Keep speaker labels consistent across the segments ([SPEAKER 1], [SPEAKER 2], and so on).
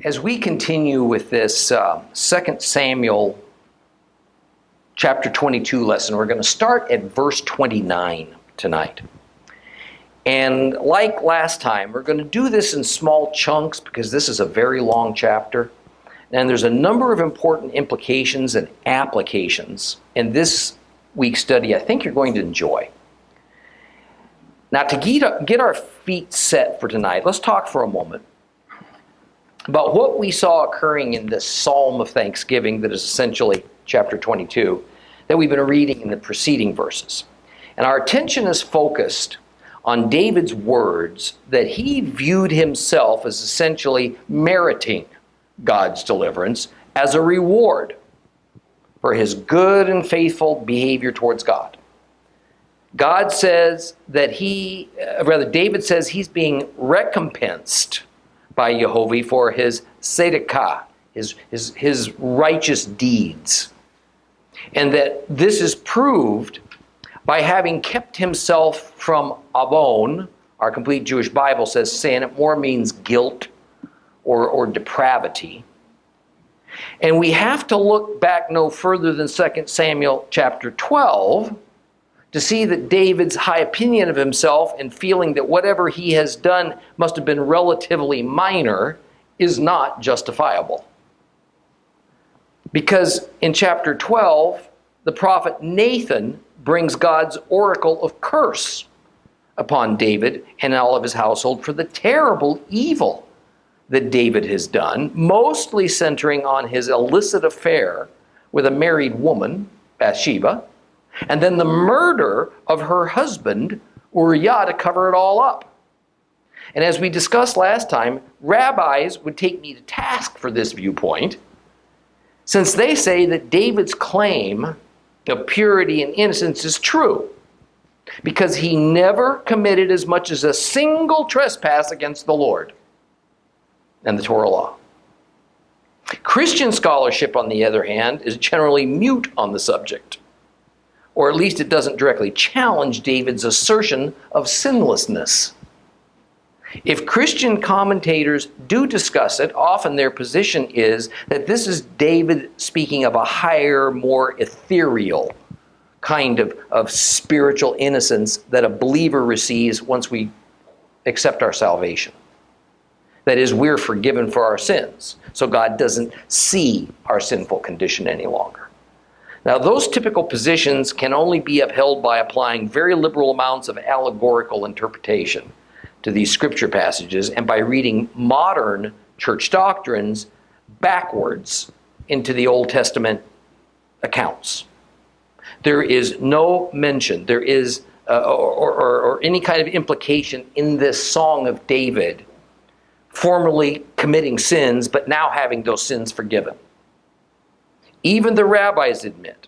[SPEAKER 1] As we continue with this 2 Samuel chapter 22 lesson, we're going to start at verse 29 tonight. And like last time, we're going to do this in small chunks because this is a very long chapter. And there's a number of important implications and applications in this week's study I think you're going to enjoy. Now, to get our feet set for tonight, let's talk for a moment about what we saw occurring in this Psalm of Thanksgiving that is essentially chapter 22 that we've been reading in the preceding verses. And our attention is focused on David's words that he viewed himself as essentially meriting God's deliverance as a reward for his good and faithful behavior towards God. God says that David says he's being recompensed by Jehovah for his tzedakah, his righteous deeds. And that this is proved by having kept himself from avon. Our complete Jewish Bible says sin. It more means guilt or depravity. And we have to look back no further than 2 Samuel chapter 12 to see that David's high opinion of himself and feeling that whatever he has done must have been relatively minor is not justifiable. Because in chapter 12, the prophet Nathan brings God's oracle of curse upon David and all of his household for the terrible evil that David has done, mostly centering on his illicit affair with a married woman, Bathsheba, and then the murder of her husband, Uriah, to cover it all up. And as we discussed last time, rabbis would take me to task for this viewpoint, since they say that David's claim of purity and innocence is true, because he never committed as much as a single trespass against the Lord and the Torah law. Christian scholarship, on the other hand, is generally mute on the subject. Or at least it doesn't directly challenge David's assertion of sinlessness. If Christian commentators do discuss it, often their position is that this is David speaking of a higher, more ethereal kind of spiritual innocence that a believer receives once we accept our salvation. That is, we're forgiven for our sins, so God doesn't see our sinful condition any longer. Now, those typical positions can only be upheld by applying very liberal amounts of allegorical interpretation to these scripture passages and by reading modern church doctrines backwards into the Old Testament accounts. There is no mention, there is, or any kind of implication in this Song of David formerly committing sins, but now having those sins forgiven. Even the rabbis admit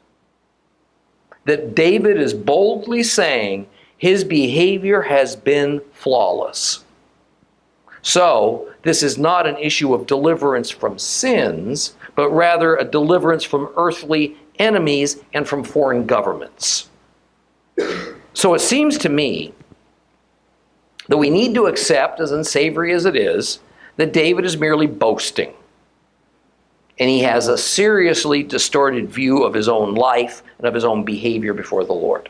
[SPEAKER 1] that David is boldly saying his behavior has been flawless. So, this is not an issue of deliverance from sins, but rather a deliverance from earthly enemies and from foreign governments. So it seems to me that we need to accept, as unsavory as it is, that David is merely boasting. And he has a seriously distorted view of his own life and of his own behavior before the Lord.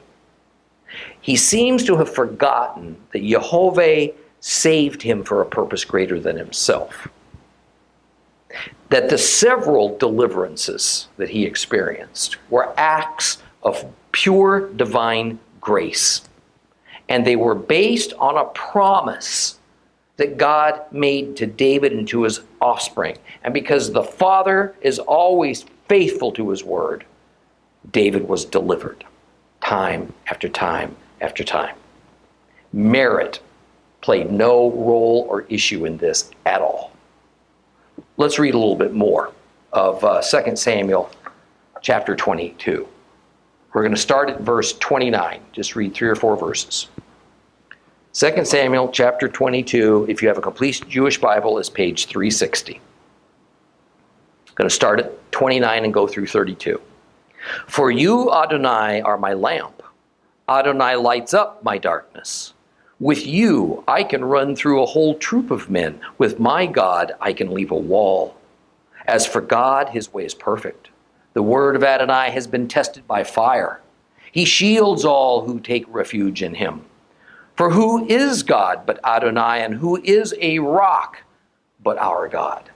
[SPEAKER 1] He seems to have forgotten that Jehovah saved him for a purpose greater than himself. That the several deliverances that he experienced were acts of pure divine grace. And they were based on a promise that God made to David and to his offspring. And because the Father is always faithful to his word, David was delivered time after time after time. Merit played no role or issue in this at all. Let's read a little bit more of 2 Samuel chapter 22. We're going to start at verse 29. Just read 3 or 4 verses. 2 Samuel chapter 22, if you have a complete Jewish Bible, is page 360. I'm going to start at 29 and go through 32. For you, Adonai, are my lamp. Adonai lights up my darkness. With you, I can run through a whole troop of men. With my God, I can leap a wall. As for God, his way is perfect. The word of Adonai has been tested by fire. He shields all who take refuge in him. For who is God but Adonai, and who is a rock but our God?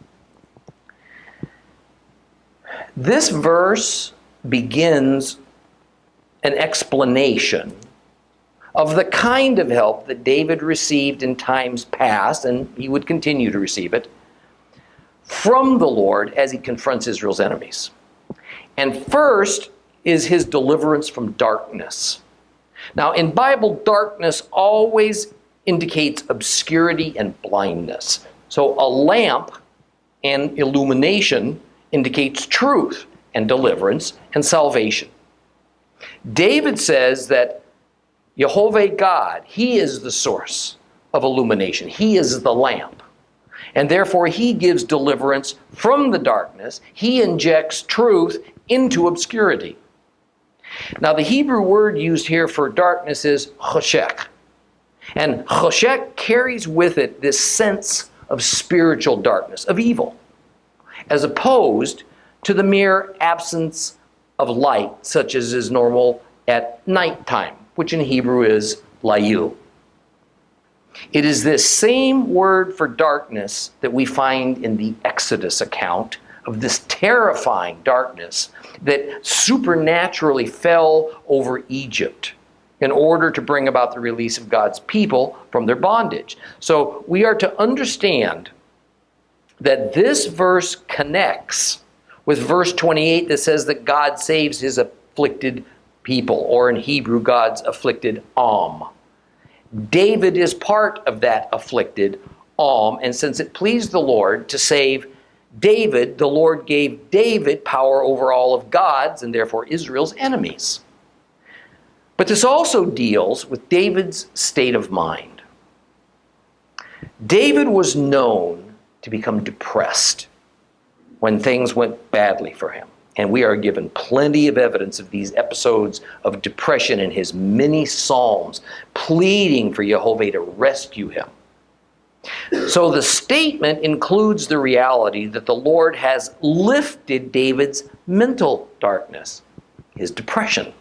[SPEAKER 1] This verse begins an explanation of the kind of help that David received in times past, and he would continue to receive it, from the Lord as he confronts Israel's enemies. And first is his deliverance from darkness. Now, in Bible, darkness always indicates obscurity and blindness. So a lamp and illumination indicates truth and deliverance and salvation. David says that Jehovah God, he is the source of illumination. He is the lamp. And therefore, he gives deliverance from the darkness. He injects truth into obscurity. Now, the Hebrew word used here for darkness is choshech. And choshech carries with it this sense of spiritual darkness, of evil, as opposed to the mere absence of light, such as is normal at nighttime, which in Hebrew is layil. It is this same word for darkness that we find in the Exodus account of this terrifying darkness that supernaturally fell over Egypt in order to bring about the release of God's people from their bondage. So we are to understand that this verse connects with verse 28 that says that God saves his afflicted people, or in Hebrew, God's afflicted Am. David is part of that afflicted Am, and since it pleased the Lord to save David, the Lord gave David power over all of God's and therefore Israel's enemies. But this also deals with David's state of mind. David was known to become depressed when things went badly for him. And we are given plenty of evidence of these episodes of depression in his many psalms, pleading for Jehovah to rescue him. So the statement includes the reality that the Lord has lifted David's mental darkness, his depression.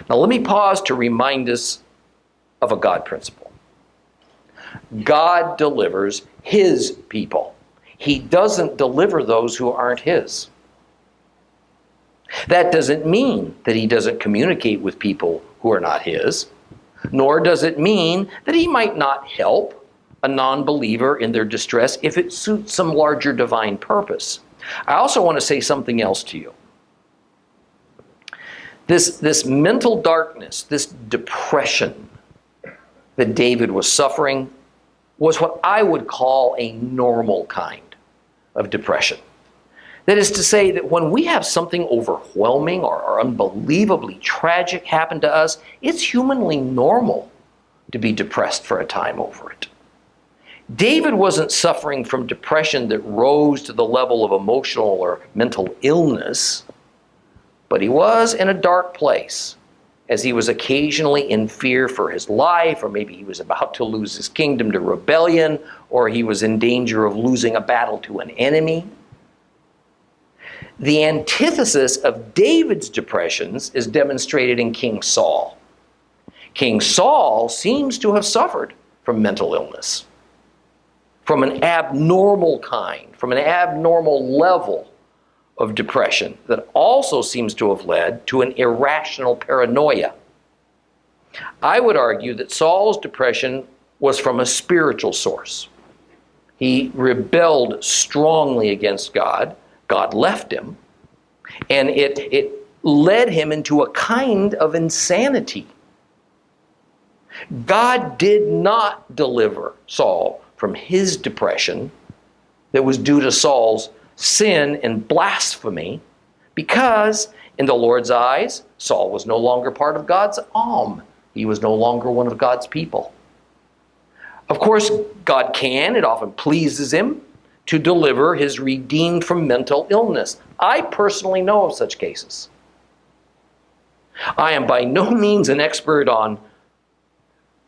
[SPEAKER 1] Now let me pause to remind us of a God principle. God delivers his people. He doesn't deliver those who aren't his. That doesn't mean that he doesn't communicate with people who are not his, nor does it mean that he might not help a non-believer in their distress if it suits some larger divine purpose. I also want to say something else to you. This mental darkness, this depression that David was suffering was what I would call a normal kind of depression. That is to say that when we have something overwhelming or unbelievably tragic happen to us, it's humanly normal to be depressed for a time over it. David wasn't suffering from depression that rose to the level of emotional or mental illness, but he was in a dark place as he was occasionally in fear for his life, or maybe he was about to lose his kingdom to rebellion, or he was in danger of losing a battle to an enemy. The antithesis of David's depressions is demonstrated in King Saul. King Saul seems to have suffered from mental illness, from an abnormal kind, from an abnormal level of depression that also seems to have led to an irrational paranoia. I would argue that Saul's depression was from a spiritual source. He rebelled strongly against God. God left him, and it led him into a kind of insanity. God did not deliver Saul from his depression that was due to Saul's sin and blasphemy, because in the Lord's eyes, Saul was no longer part of God's Am. He was no longer one of God's people. Of course, God can, it often pleases him, to deliver his redeemed from mental illness. I personally know of such cases. I am by no means an expert on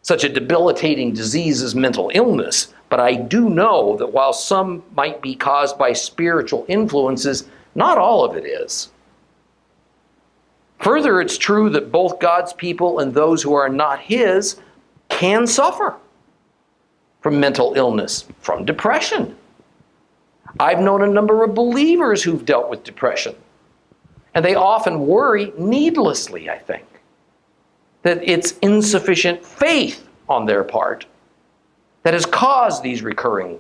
[SPEAKER 1] such a debilitating disease as mental illness, but I do know that while some might be caused by spiritual influences, not all of it is. Further, it's true that both God's people and those who are not His can suffer from mental illness, from depression. I've known a number of believers who've dealt with depression, and they often worry needlessly, I think, that it's insufficient faith on their part that has caused these recurring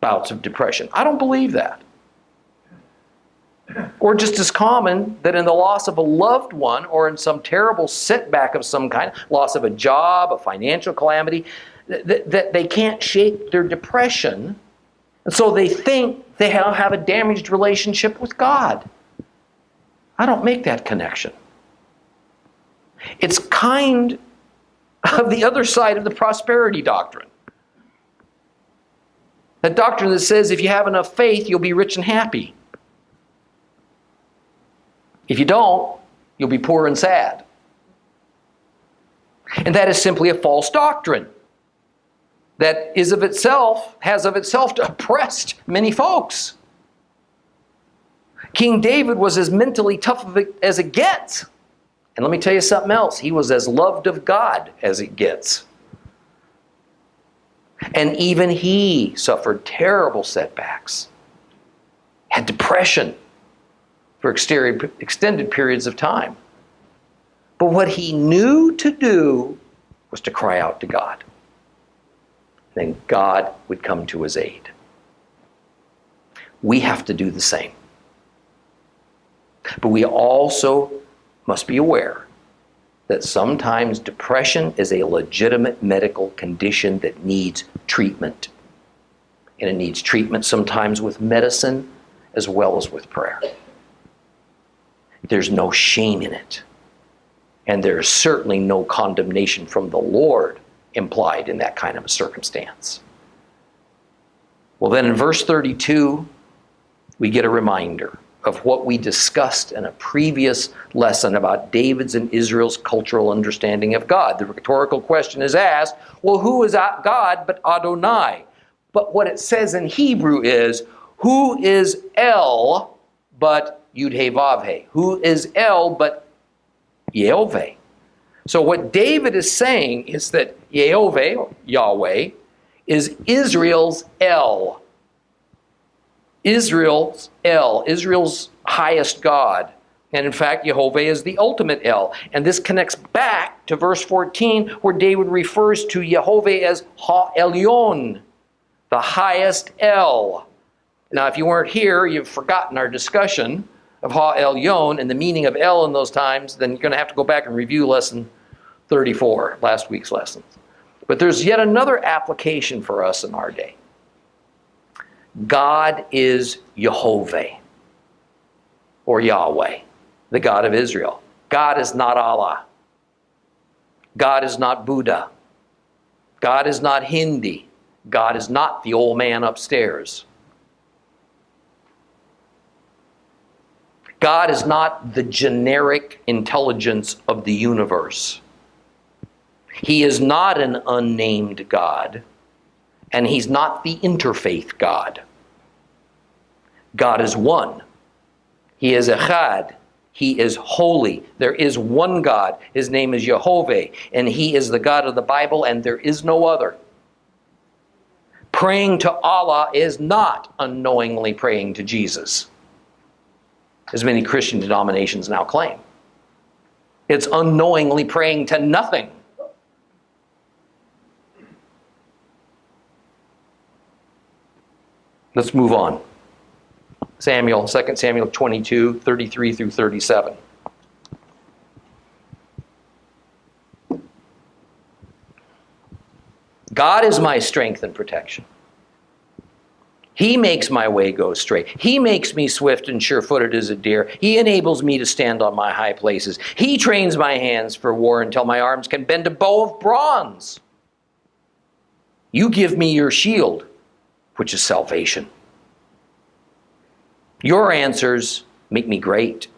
[SPEAKER 1] bouts of depression. I don't believe that. Or just as common that in the loss of a loved one or in some terrible setback of some kind, loss of a job, a financial calamity, that they can't shake their depression, and so they think they have a damaged relationship with God. I don't make that connection. It's kind of the other side of the prosperity doctrine. That doctrine that says if you have enough faith, you'll be rich and happy. If you don't, you'll be poor and sad. And that is simply a false doctrine that has of itself oppressed many folks. King David was as mentally tough as it gets. And let me tell you something else. He was as loved of God as it gets. And even he suffered terrible setbacks, had depression for extended periods of time. But what he knew to do was to cry out to God. Then God would come to his aid. We have to do the same. But we also must be aware that sometimes depression is a legitimate medical condition that needs treatment. And it needs treatment sometimes with medicine as well as with prayer. There's no shame in it. And there's certainly no condemnation from the Lord implied in that kind of a circumstance. Well, then in verse 32, we get a reminder of what we discussed in a previous lesson about David's and Israel's cultural understanding of God. The rhetorical question is asked, well, who is God but Adonai? But what it says in Hebrew is, who is El but Yud-He-Vav-He? Who is El but Yehovah? So what David is saying is that Yehovah, or Yahweh, is Israel's El. Israel's El, Israel's highest God. And in fact, Yehovah is the ultimate El. And this connects back to verse 14, where David refers to Yehovah as Ha-Elyon, the highest El. Now, if you weren't here, you've forgotten our discussion of Ha-Elyon and the meaning of El in those times, then you're going to have to go back and review lesson 34, last week's lessons. But there's yet another application for us in our day. God is Yehovah, or Yahweh, the God of Israel. God is not Allah. God is not Buddha. God is not Hindi. God is not the old man upstairs. God is not the generic intelligence of the universe. He is not an unnamed God, and he's not the interfaith God. God is one. He is Echad. He is holy. There is one God. His name is Yehovah, and he is the God of the Bible, and there is no other. Praying to Allah is not unknowingly praying to Jesus, as many Christian denominations now claim. It's unknowingly praying to nothing. Let's move on. 2 Samuel 22, 33 through 37. God is my strength and protection. He makes my way go straight. He makes me swift and sure-footed as a deer. He enables me to stand on my high places. He trains my hands for war until my arms can bend a bow of bronze. You give me your shield, which is salvation. Your answers make me great.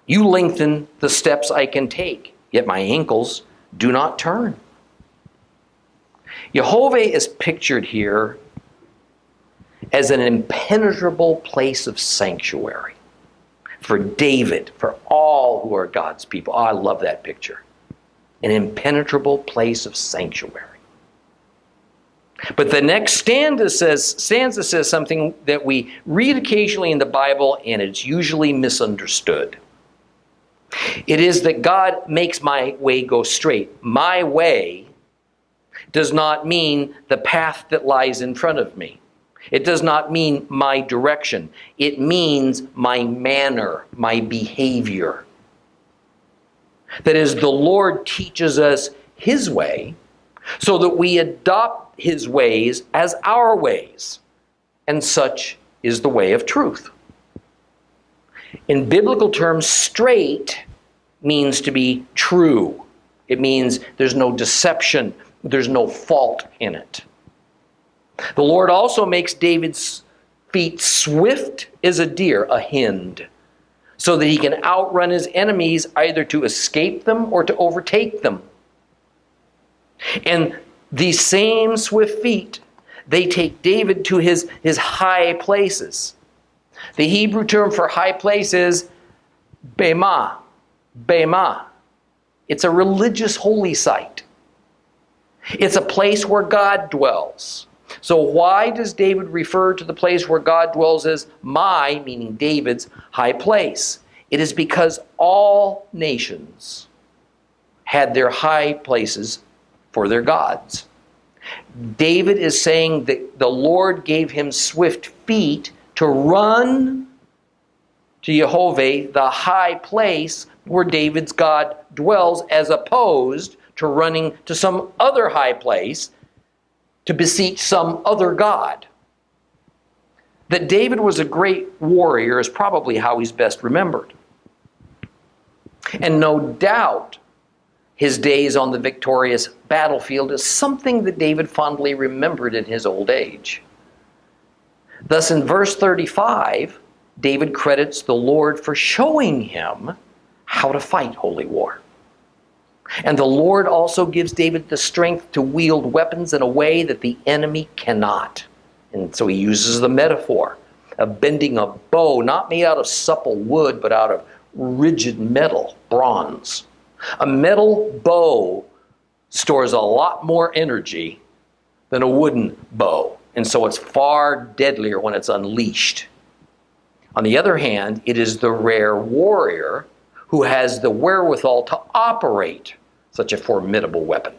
[SPEAKER 1] You lengthen the steps I can take, yet my ankles do not turn. Jehovah is pictured here as an impenetrable place of sanctuary for David, for all who are God's people. Oh, I love that picture. An impenetrable place of sanctuary. But the next stanza says something that we read occasionally in the Bible, and it's usually misunderstood. It is that God makes my way go straight. My way does not mean the path that lies in front of me. It does not mean my direction. It means my manner, my behavior. That is, the Lord teaches us His way so that we adopt His ways as our ways. And such is the way of truth. In biblical terms, straight means to be true. It means there's no deception, there's no fault in it. The Lord also makes David's feet swift as a deer, a hind, so that he can outrun his enemies, either to escape them or to overtake them. And these same swift feet, they take David to his high places. The Hebrew term for high place is bema. Bema. It's a religious holy site. It's a place where God dwells. So why does David refer to the place where God dwells as my, meaning David's, high place? It is because all nations had their high places for their gods. David is saying that the Lord gave him swift feet to run to Jehovah, the high place where David's God dwells, as opposed to running to some other high place to beseech some other god. That David was a great warrior is probably how he's best remembered. And no doubt his days on the victorious battlefield is something that David fondly remembered in his old age. Thus in verse 35, David credits the Lord for showing him how to fight holy war. And the Lord also gives David the strength to wield weapons in a way that the enemy cannot. And so he uses the metaphor of bending a bow, not made out of supple wood, but out of rigid metal, bronze. A metal bow stores a lot more energy than a wooden bow, and so it's far deadlier when it's unleashed. On the other hand, it is the rare warrior who has the wherewithal to operate such a formidable weapon.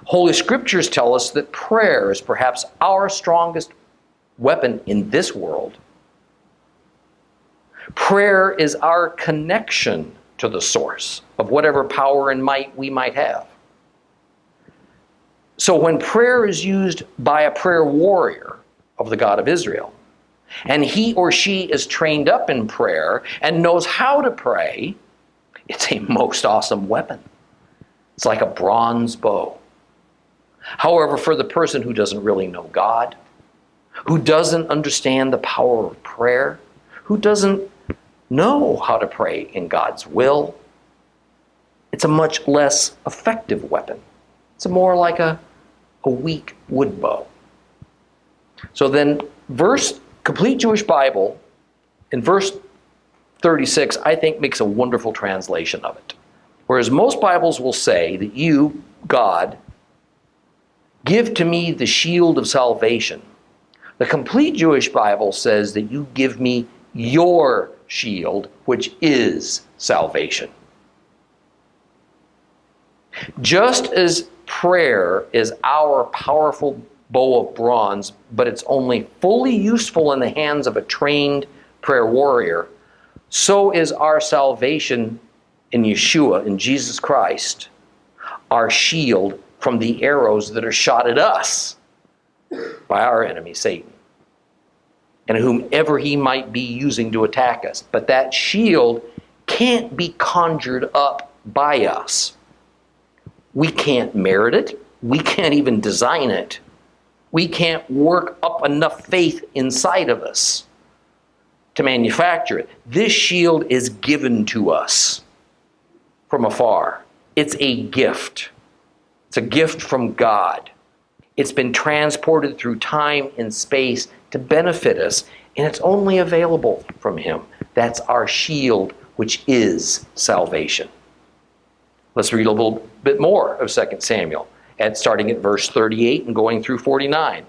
[SPEAKER 1] Holy Scriptures tell us that prayer is perhaps our strongest weapon in this world. Prayer is our connection to the source of whatever power and might we might have. So when prayer is used by a prayer warrior of the God of Israel, and he or she is trained up in prayer and knows how to pray, it's a most awesome weapon. It's like a bronze bow. However, for the person who doesn't really know God, who doesn't understand the power of prayer, who doesn't know how to pray in God's will, it's a much less effective weapon. It's more like a weak wood bow. So then, Complete Jewish Bible, in verse 36, I think makes a wonderful translation of it. Whereas most Bibles will say that you, God, give to me the shield of salvation. The Complete Jewish Bible says that you give me your shield, which is salvation. Just as prayer is our powerful bow of bronze, but it's only fully useful in the hands of a trained prayer warrior, so is our salvation in Yeshua, in Jesus Christ, our shield from the arrows that are shot at us by our enemy, Satan, and whomever he might be using to attack us. But that shield can't be conjured up by us. We can't merit it. We can't even design it. We can't work up enough faith inside of us to manufacture it. This shield is given to us from afar. It's a gift. It's a gift from God. It's been transported through time and space to benefit us, and it's only available from Him. That's our shield, which is salvation. Let's read a little bit more of 2 Samuel, starting at verse 38 and going through 49.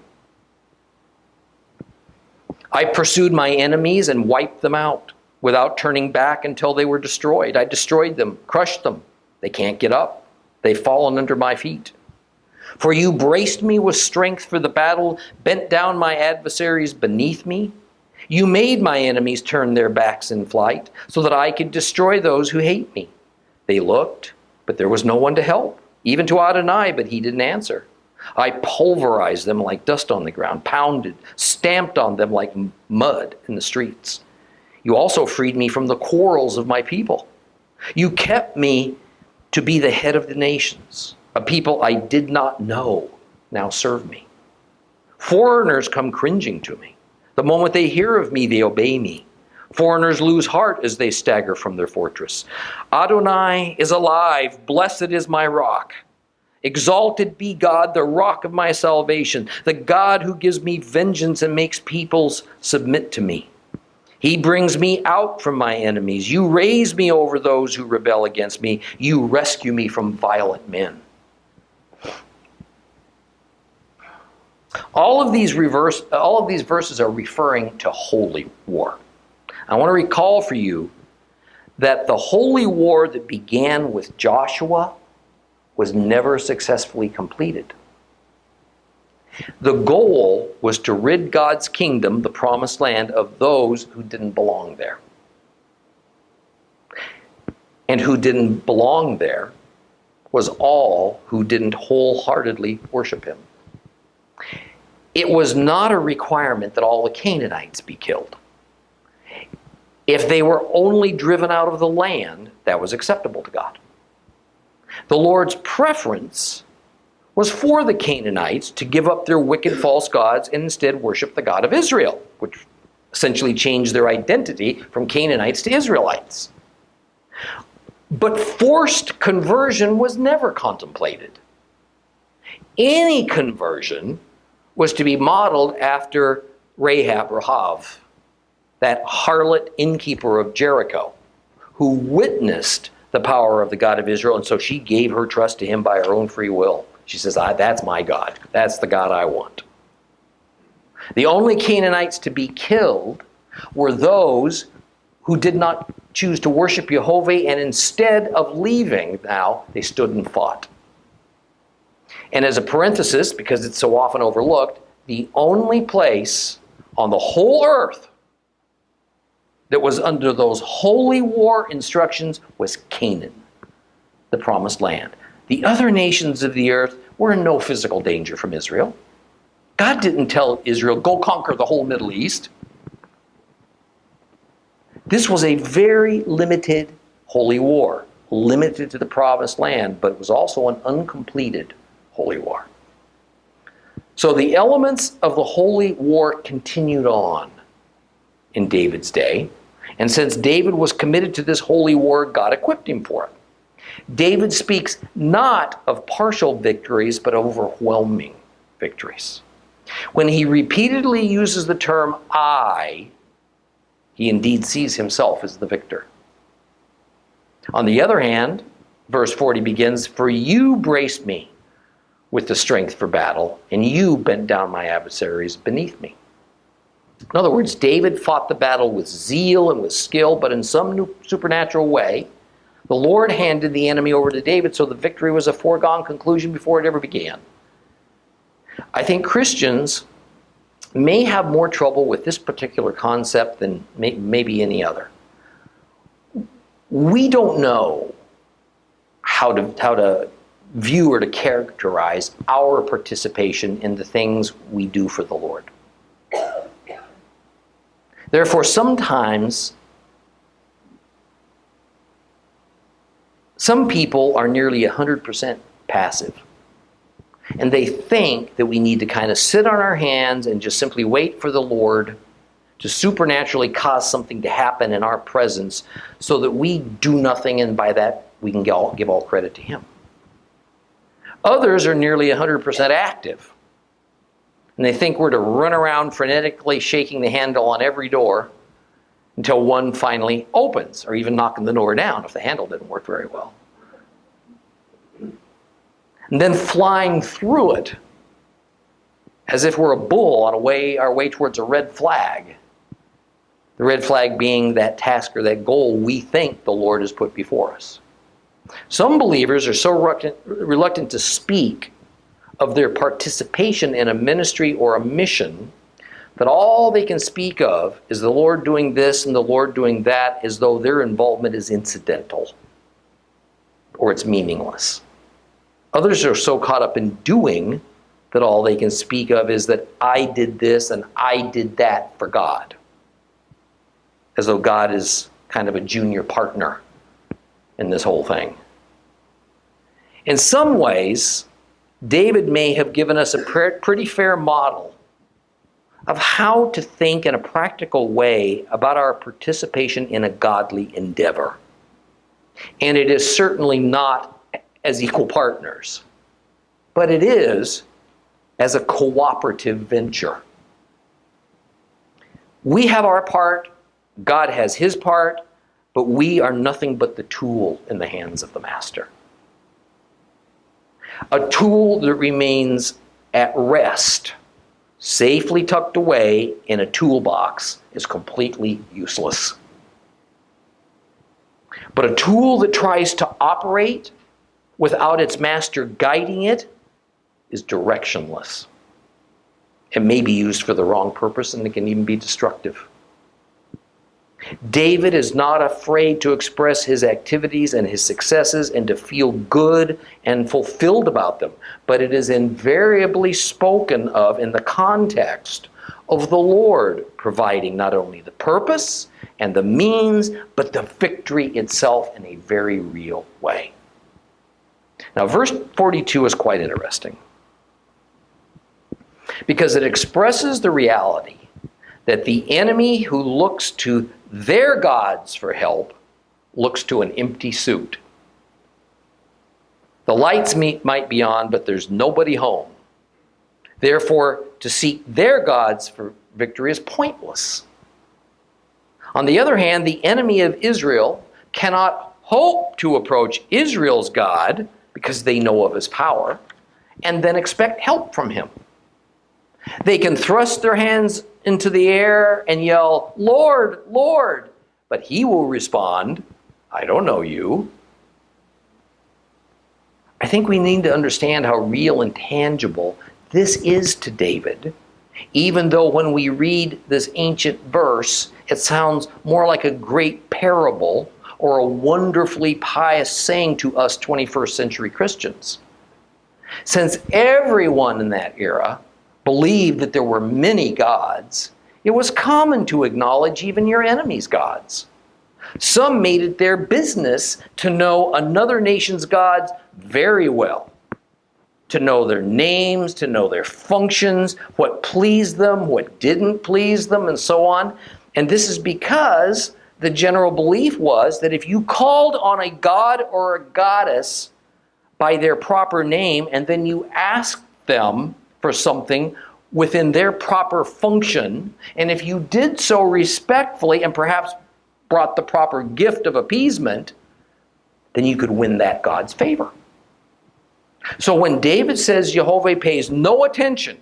[SPEAKER 1] I pursued my enemies and wiped them out without turning back until they were destroyed. I destroyed them, crushed them. They can't get up. They've fallen under my feet. For you braced me with strength for the battle, bent down my adversaries beneath me. You made my enemies turn their backs in flight so that I could destroy those who hate me. They looked, but there was no one to help, even to Adonai, but he didn't answer. I pulverized them like dust on the ground, pounded, stamped on them like mud in the streets. You also freed me from the quarrels of my people. You kept me to be the head of the nations. A people I did not know now serve me. Foreigners come cringing to me. The moment they hear of me, they obey me. Foreigners lose heart as they stagger from their fortress. Adonai is alive. Blessed is my rock. Exalted be God, the rock of my salvation, the God who gives me vengeance and makes peoples submit to me. He brings me out from my enemies. You raise me over those who rebel against me. You rescue me from violent men. All of these verses are referring to holy war. I want to recall for you that the holy war that began with Joshua was never successfully completed. The goal was to rid God's kingdom, the promised land, of those who didn't belong there. And who didn't belong there was all who didn't wholeheartedly worship him. It was not a requirement that all the Canaanites be killed. If they were only driven out of the land, that was acceptable to God. The Lord's preference was for the Canaanites to give up their wicked false gods and instead worship the God of Israel, which essentially changed their identity from Canaanites to Israelites. But forced conversion was never contemplated. Any conversion was to be modeled after Rahab, that harlot innkeeper of Jericho, who witnessed the power of the God of Israel, and so she gave her trust to him by her own free will. She says, that's my God. That's the God I want. The only Canaanites to be killed were those who did not choose to worship Jehovah, and instead of leaving now, they stood and fought. And as a parenthesis, because it's so often overlooked, the only place on the whole earth that was under those holy war instructions was Canaan, the promised land. The other nations of the earth were in no physical danger from Israel. God didn't tell Israel, go conquer the whole Middle East. This was a very limited holy war, limited to the promised land, but it was also an uncompleted holy war. So the elements of the holy war continued on in David's day. And since David was committed to this holy war, God equipped him for it. David speaks not of partial victories, but overwhelming victories. When he repeatedly uses the term I, he indeed sees himself as the victor. On the other hand, verse 40 begins, for you braced me with the strength for battle, and you bent down my adversaries beneath me. In other words, David fought the battle with zeal and with skill, but in some new supernatural way, the Lord handed the enemy over to David, so the victory was a foregone conclusion before it ever began. I think Christians may have more trouble with this particular concept than maybe any other. We don't know how to view or to characterize our participation in the things we do for the Lord. Therefore, sometimes some people are nearly 100% passive. And they think that we need to kind of sit on our hands and just simply wait for the Lord to supernaturally cause something to happen in our presence so that we do nothing, and by that we can give all credit to him. Others are nearly 100% active. And they think we're to run around frenetically shaking the handle on every door until one finally opens, or even knocking the door down if the handle didn't work very well. And then flying through it as if we're a bull on our way towards a red flag. The red flag being that task or that goal we think the Lord has put before us. Some believers are so reluctant to speak of their participation in a ministry or a mission that all they can speak of is the Lord doing this and the Lord doing that, as though their involvement is incidental or it's meaningless. Others are so caught up in doing that all they can speak of is that I did this and I did that for God, as though God is kind of a junior partner in this whole thing. In some ways, David may have given us a pretty fair model of how to think in a practical way about our participation in a godly endeavor. And it is certainly not as equal partners, but it is as a cooperative venture. We have our part, God has his part, but we are nothing but the tool in the hands of the master. A tool that remains at rest, safely tucked away in a toolbox, is completely useless. But a tool that tries to operate without its master guiding it is directionless. It may be used for the wrong purpose, and it can even be destructive. David is not afraid to express his activities and his successes and to feel good and fulfilled about them, but it is invariably spoken of in the context of the Lord providing not only the purpose and the means, but the victory itself in a very real way. Now, verse 42 is quite interesting because it expresses the reality that the enemy who looks to their gods for help looks to an empty suit. The lights might be on, but there's nobody home. Therefore, to seek their gods for victory is pointless. On the other hand, the enemy of Israel cannot hope to approach Israel's God because they know of his power and then expect help from him. They can thrust their hands into the air and yell, "Lord, Lord," but he will respond, "I don't know you." I think we need to understand how real and tangible this is to David, even though when we read this ancient verse, it sounds more like a great parable or a wonderfully pious saying to us 21st century Christians. Since everyone in that era believed that there were many gods, it was common to acknowledge even your enemy's gods. Some made it their business to know another nation's gods very well, to know their names, to know their functions, what pleased them, what didn't please them, and so on. And this is because the general belief was that if you called on a god or a goddess by their proper name and then you asked them for something within their proper function, and if you did so respectfully and perhaps brought the proper gift of appeasement, then you could win that God's favor. So when David says Jehovah pays no attention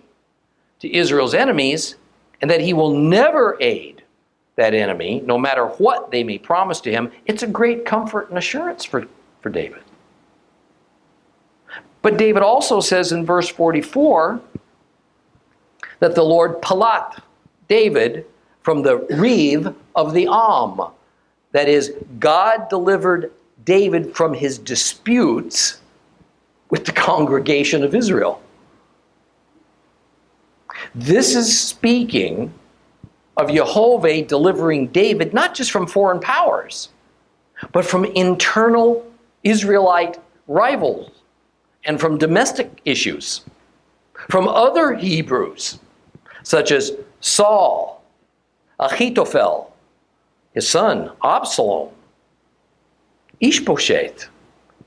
[SPEAKER 1] to Israel's enemies and that he will never aid that enemy, no matter what they may promise to him, it's a great comfort and assurance for David. But David also says in verse 44 that the Lord palat David from the reeve of the Am. That is, God delivered David from his disputes with the congregation of Israel. This is speaking of Jehovah delivering David not just from foreign powers, but from internal Israelite rivals and from domestic issues, from other Hebrews, such as Saul, Ahithophel, his son, Absalom, Ishbosheth,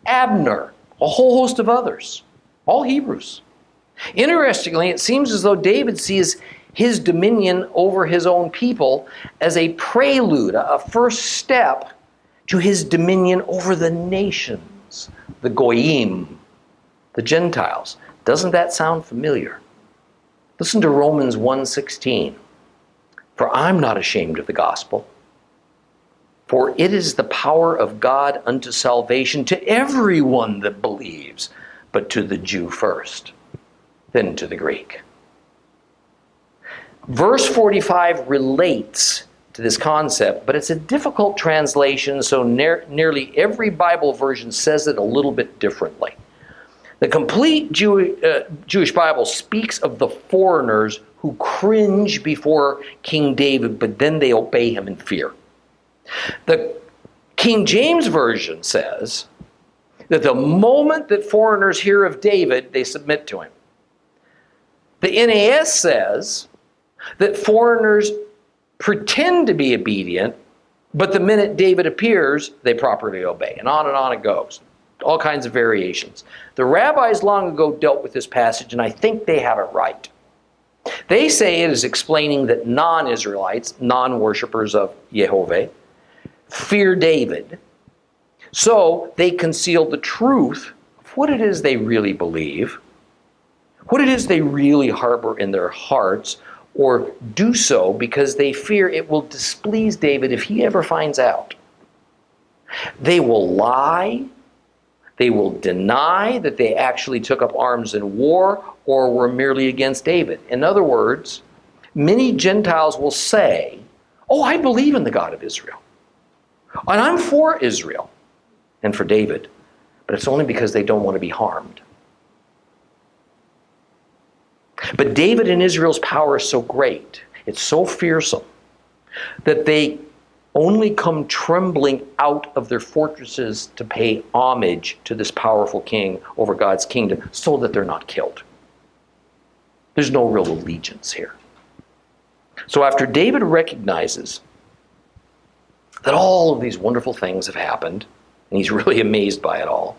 [SPEAKER 1] Abner, a whole host of others, all Hebrews. Interestingly, it seems as though David sees his dominion over his own people as a prelude, a first step to his dominion over the nations, the Goyim, the Gentiles. Doesn't that sound familiar? Listen to Romans 1:16. For I'm not ashamed of the gospel, for it is the power of God unto salvation to everyone that believes, but to the Jew first, then to the Greek. Verse 45 relates to this concept, but it's a difficult translation, so nearly every Bible version says it a little bit differently. The complete Jewish Bible speaks of the foreigners who cringe before King David, but then they obey him in fear. The King James Version says that the moment that foreigners hear of David, they submit to him. The NAS says that foreigners pretend to be obedient, but the minute David appears, they properly obey. And on it goes. All kinds of variations. The rabbis long ago dealt with this passage, and I think they have it right. They say it is explaining that non-Israelites, non-worshippers of Jehovah, fear David, so they conceal the truth of what it is they really believe, what it is they really harbor in their hearts, or do so because they fear it will displease David if he ever finds out. They will lie. They will deny that they actually took up arms in war or were merely against David. In other words, many Gentiles will say, oh, I believe in the God of Israel. And I'm for Israel and for David. But it's only because they don't want to be harmed. But David and Israel's power is so great, it's so fearsome, that they only come trembling out of their fortresses to pay homage to this powerful king over God's kingdom so that they're not killed. There's no real allegiance here. So after David recognizes that all of these wonderful things have happened, and he's really amazed by it all,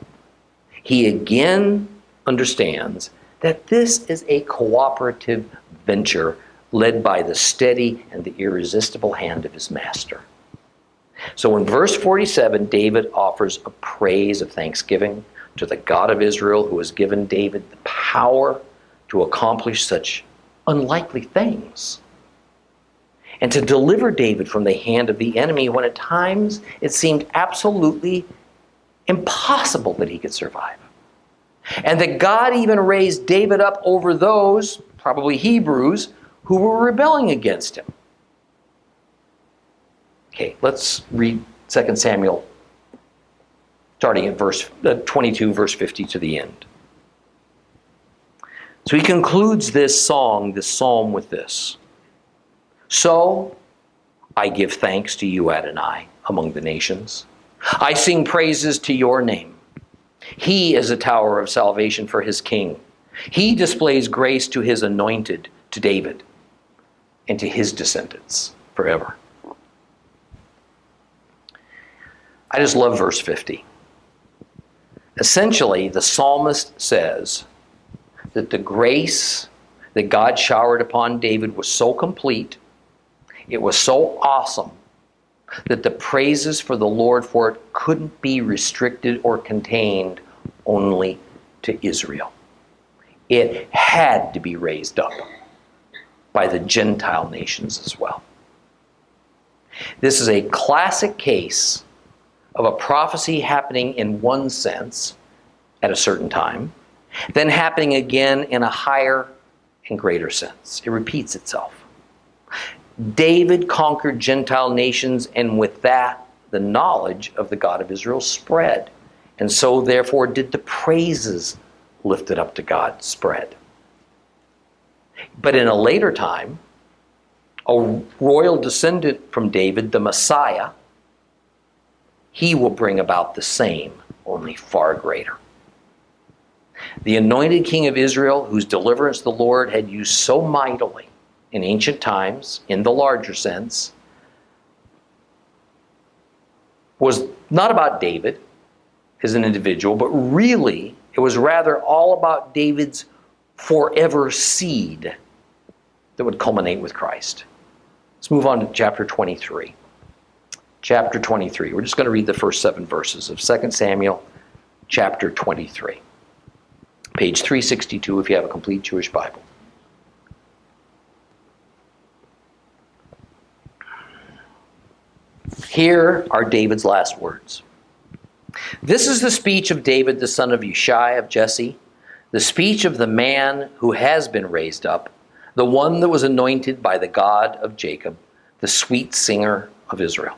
[SPEAKER 1] he again understands that this is a cooperative venture led by the steady and the irresistible hand of his master. So in verse 47, David offers a praise of thanksgiving to the God of Israel, who has given David the power to accomplish such unlikely things, and to deliver David from the hand of the enemy when at times it seemed absolutely impossible that he could survive. And that God even raised David up over those, probably Hebrews, who were rebelling against him. Okay, let's read 2 Samuel, starting at verse 22, verse 50 to the end. So he concludes this psalm with this. So I give thanks to you, Adonai, among the nations. I sing praises to your name. He is a tower of salvation for his king. He displays grace to his anointed, to David, and to his descendants forever. I just love verse 50. Essentially, the psalmist says that the grace that God showered upon David was so complete, it was so awesome, that the praises for the Lord for it couldn't be restricted or contained only to Israel. It had to be raised up by the Gentile nations as well. This is a classic case of a prophecy happening in one sense at a certain time, then happening again in a higher and greater sense. It repeats itself. David conquered Gentile nations, and with that, the knowledge of the God of Israel spread. And so, therefore, did the praises lifted up to God spread. But in a later time, a royal descendant from David, the Messiah, he will bring about the same, only far greater. The anointed king of Israel, whose deliverance the Lord had used so mightily in ancient times, in the larger sense, was not about David. as an individual, but really it was rather all about David's forever seed that would culminate with Christ. Let's move on to chapter 23. Chapter 23. We're just going to read the first 7 verses of 2 Samuel chapter 23. Page 362 if you have a complete Jewish Bible. Here are David's last words. This is the speech of David, the son of Yishai of Jesse, the speech of the man who has been raised up, the one that was anointed by the God of Jacob, the sweet singer of Israel.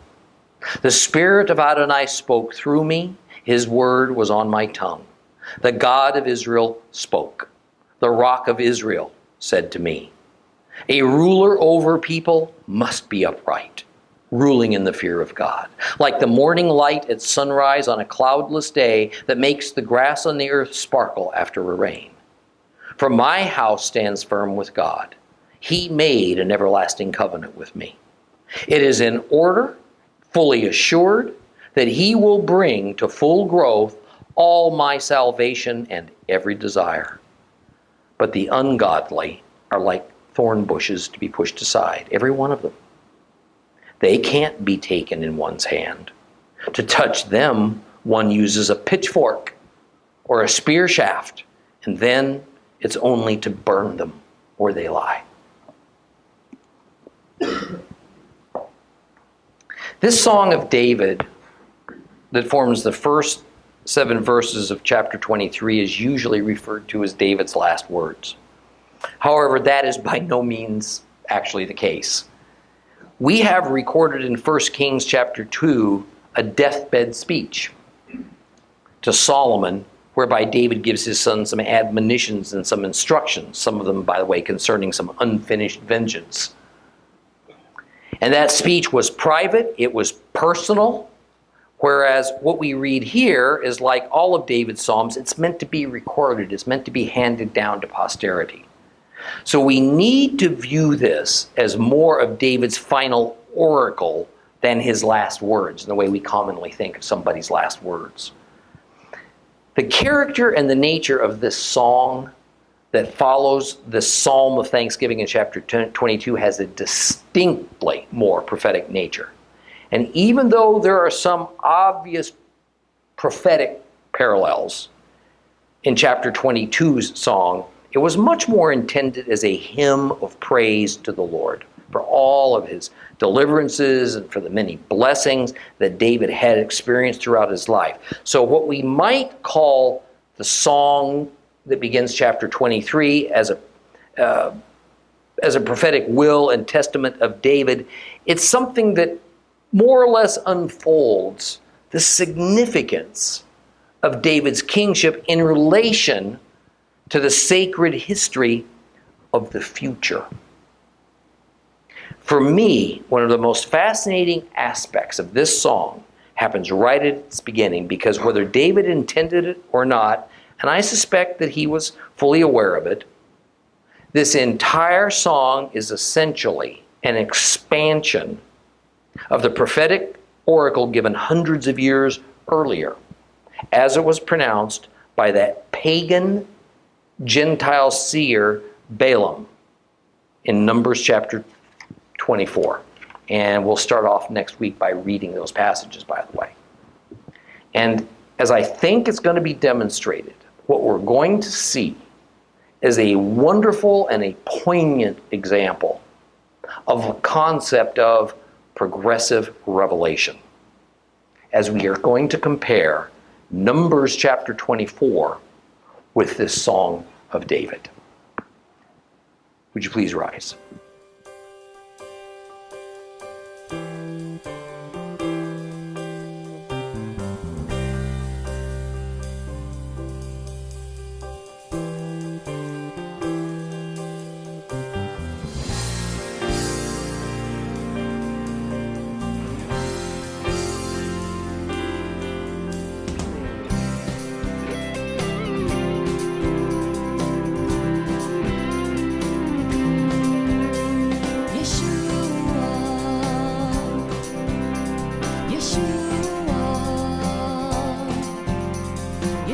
[SPEAKER 1] The Spirit of Adonai spoke through me. His word was on my tongue. The God of Israel spoke. The Rock of Israel said to me, a ruler over people must be upright, ruling in the fear of God, like the morning light at sunrise on a cloudless day that makes the grass on the earth sparkle after a rain. For my house stands firm with God. He made an everlasting covenant with me. It is in order, fully assured, that he will bring to full growth all my salvation and every desire. But the ungodly are like thorn bushes to be pushed aside, every one of them. They can't be taken in one's hand. To touch them, one uses a pitchfork or a spear shaft, and then it's only to burn them where they lie. This song of David that forms the first 7 verses of chapter 23 is usually referred to as David's last words. However, that is by no means actually the case. We have recorded in 1 Kings chapter 2 a deathbed speech to Solomon, whereby David gives his son some admonitions and some instructions, some of them, by the way, concerning some unfinished vengeance. And that speech was private, it was personal, whereas what we read here is like all of David's Psalms, it's meant to be recorded, it's meant to be handed down to posterity. So we need to view this as more of David's final oracle than his last words, in the way we commonly think of somebody's last words. The character and the nature of this song that follows the Psalm of Thanksgiving in chapter 22 has a distinctly more prophetic nature. And even though there are some obvious prophetic parallels in chapter 22's song, it was much more intended as a hymn of praise to the Lord for all of his deliverances and for the many blessings that David had experienced throughout his life. So what we might call the song that begins chapter 23 as a prophetic will and testament of David, it's something that more or less unfolds the significance of David's kingship in relation to the sacred history of the future. For me, one of the most fascinating aspects of this song happens right at its beginning, because whether David intended it or not, and I suspect that he was fully aware of it, this entire song is essentially an expansion of the prophetic oracle given hundreds of years earlier, as it was pronounced by that pagan Gentile seer Balaam in Numbers chapter 24. And we'll start off next week by reading those passages, by the way. And as I think it's going to be demonstrated, what we're going to see is a wonderful and a poignant example of a concept of progressive revelation, as we are going to compare Numbers chapter 24 with this Song of David. Would you please rise?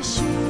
[SPEAKER 2] Yeshua.